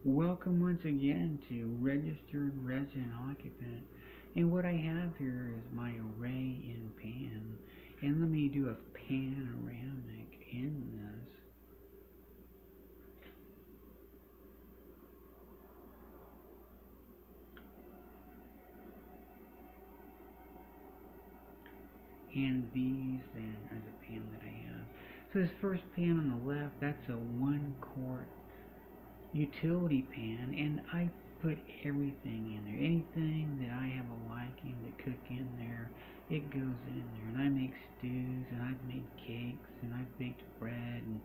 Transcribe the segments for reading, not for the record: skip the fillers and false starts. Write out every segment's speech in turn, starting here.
Welcome once again to Registered Resident Occupant. And what I have here is my array in pan. And let me do a panoramic in this. And these then are the pan that I have. So this first pan on the left, that's a 1 quart utility pan, and I put everything in there. Anything that I have a liking to cook in there, it goes in there. And I make stews, and I've made cakes, and I've baked bread, and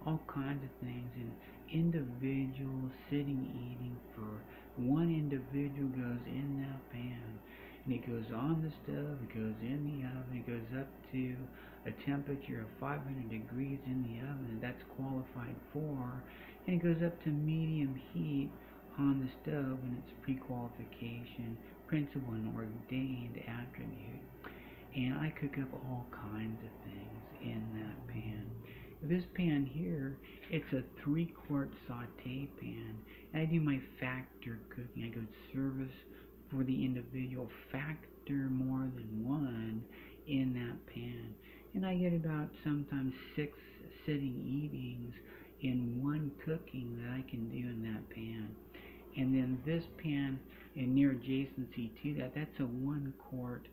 all kinds of things. And individual sitting eating for one individual goes in that pan. And it goes on the stove, it goes in the oven, it goes up to a temperature of 500 degrees in the oven, and that's qualified for. And it goes up to medium heat on the stove, and it's pre-qualification, principal and ordained attribute. And I cook up all kinds of things in that pan. This pan here, it's a 3-quart saute pan, and I do my factor cooking. I go service for the individual, factor more than one in that pan. And I get about sometimes 6 sitting eatings in one cooking that I can do in that pan. And then this pan, in near adjacency to that, that's a 1-quart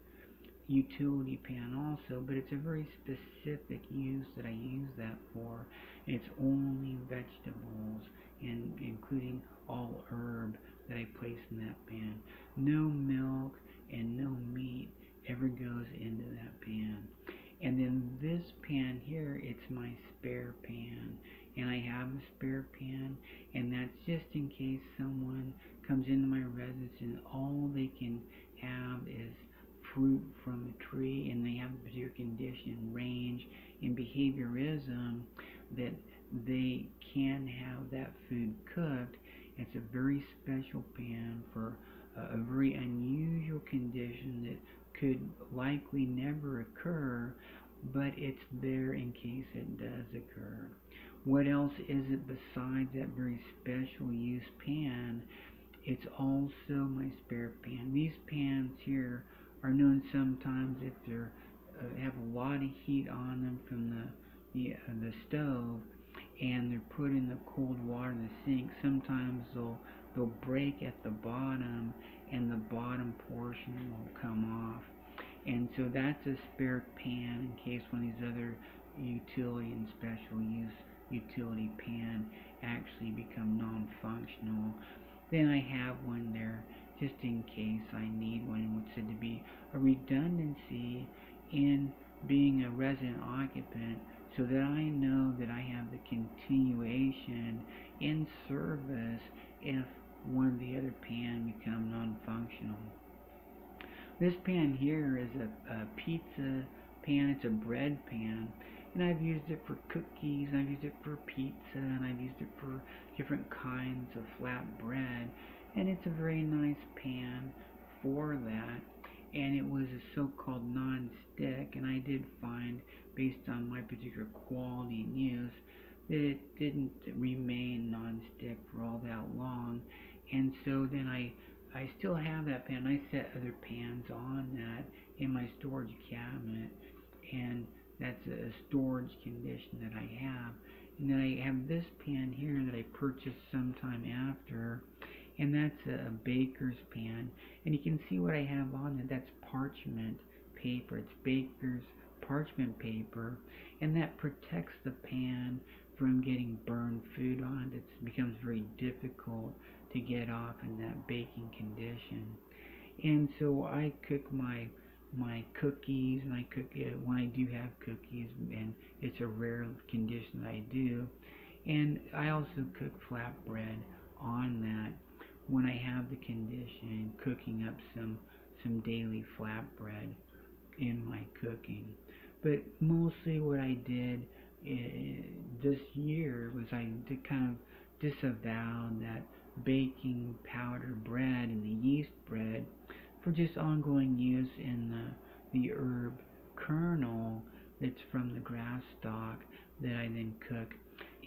utility pan also, but it's a very specific use that I use that for. It's only vegetables, and including all herb that I place in that pan. No milk and no meat ever goes into that pan. And then this pan here, it's my spare pan. And I have a spare pan, and that's just in case someone comes into my residence and all they can have is fruit from a tree, and they have a particular condition, range, in behaviorism, that they can have that food cooked. It's a very special pan for a very unusual condition that could likely never occur, but it's there in case it does occur. What else is it besides that very special use pan? It's also my spare pan. These pans here are known sometimes if they're have a lot of heat on them from the stove, and they're put in the cold water in the sink. Sometimes they'll break at the bottom, and the bottom portion will come off. And so that's a spare pan in case one of these other utility and special use utility pan actually become non-functional. Then I have one there just in case I need one, what's said to be a redundancy in being a resident occupant, so that I know that I have the continuation in service if one of the other pan become non-functional. This pan here is a pizza pan. It's a bread pan, and I've used it for cookies, I've used it for pizza, and I've used it for different kinds of flat bread, and it's a very nice pan for that. And it was a so-called non-stick, and I did find, based on my particular quality and use, that it didn't remain non-stick for all that long. And so then I still have that pan. I set other pans on that in my storage cabinet, and that's a storage condition that I have. And then I have this pan here that I purchased sometime after, and that's a baker's pan. And you can see what I have on it. That's parchment paper. It's baker's parchment paper, and that protects the pan from getting burned food on it. It becomes very difficult to get off in that baking condition. And so I cook my cookies, and I cook it when I do have cookies, and it's a rare condition that I do. And I also cook flatbread on that when I have the condition, cooking up some daily flatbread in my cooking. But mostly what I did this year was I did kind of disavow that baking powder bread and the yeast bread for just ongoing use in the herb kernel that's from the grass stalk that I then cook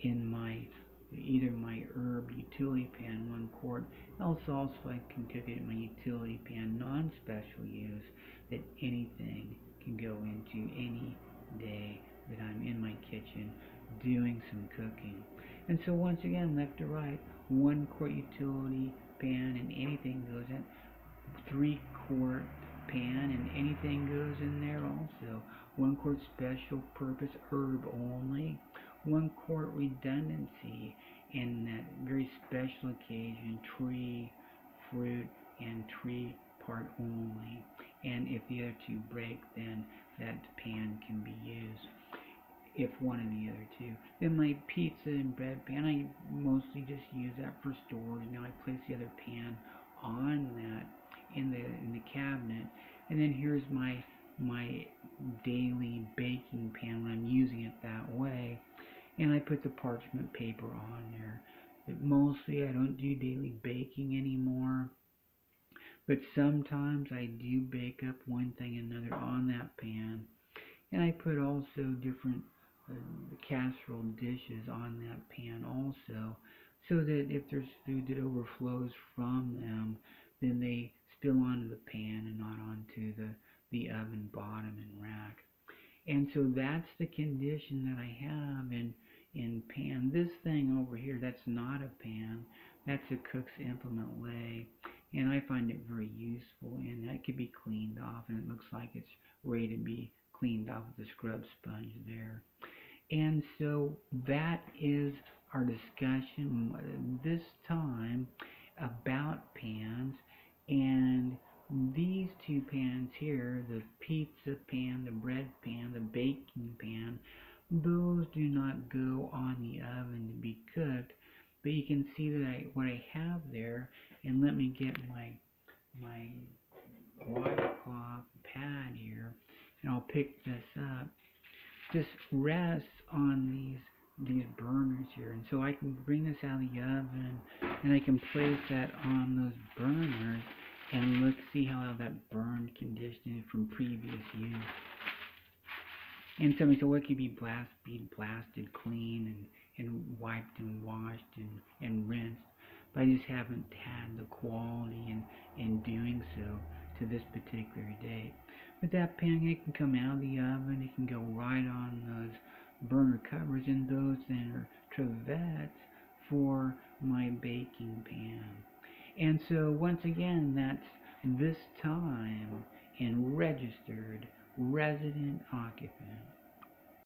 in my either my herb utility pan 1 quart. Also I can cook it in my utility pan non-special use that anything can go into any day that I'm in my kitchen doing some cooking. And so once again, left to right, 1 quart utility pan and anything goes in. 3 quart pan and anything goes in there also. 1 quart special purpose herb only. 1 quart redundancy in that very special occasion, tree, fruit, and tree part only. And if the other two break, then that pan can be used if one of the other two. Then my pizza and bread pan, I mostly just use that for storage. Now I place the other pan on that in the cabinet, and then here's my daily baking pan when I'm using it that way, and I put the parchment paper on there. But mostly I don't do daily baking anymore, but sometimes I do bake up one thing and another on that pan, and I put also different casserole dishes on that pan also, so that if there's food that overflows from them, then they spill onto the pan and not onto the oven bottom and rack. And so that's the condition that I have in pan. This thing over here, that's not a pan. That's a cook's implement lay, and I find it very useful, and that could be cleaned off, and it looks like it's ready to be cleaned off with the scrub sponge there. And so that is our discussion this time about pans. And these two pans here, the pizza pan, the bread pan, the baking pan, those do not go on the oven to be cooked. But you can see that what I have there, and let me get my washcloth pad here, and I'll pick this up. Just rests on these burners here, and so I can bring this out of the oven and I can place that on those burners and look, see how that burned condition from previous use. And somebody said, well, it could be blasted clean and wiped and washed and rinsed, but I just haven't had the quality in doing so to this particular date. But that pan, it can come out of the oven, it can go right on those burner covers, and those then are trivets for my baking pan. And so once again, that's this time in registered resident occupant.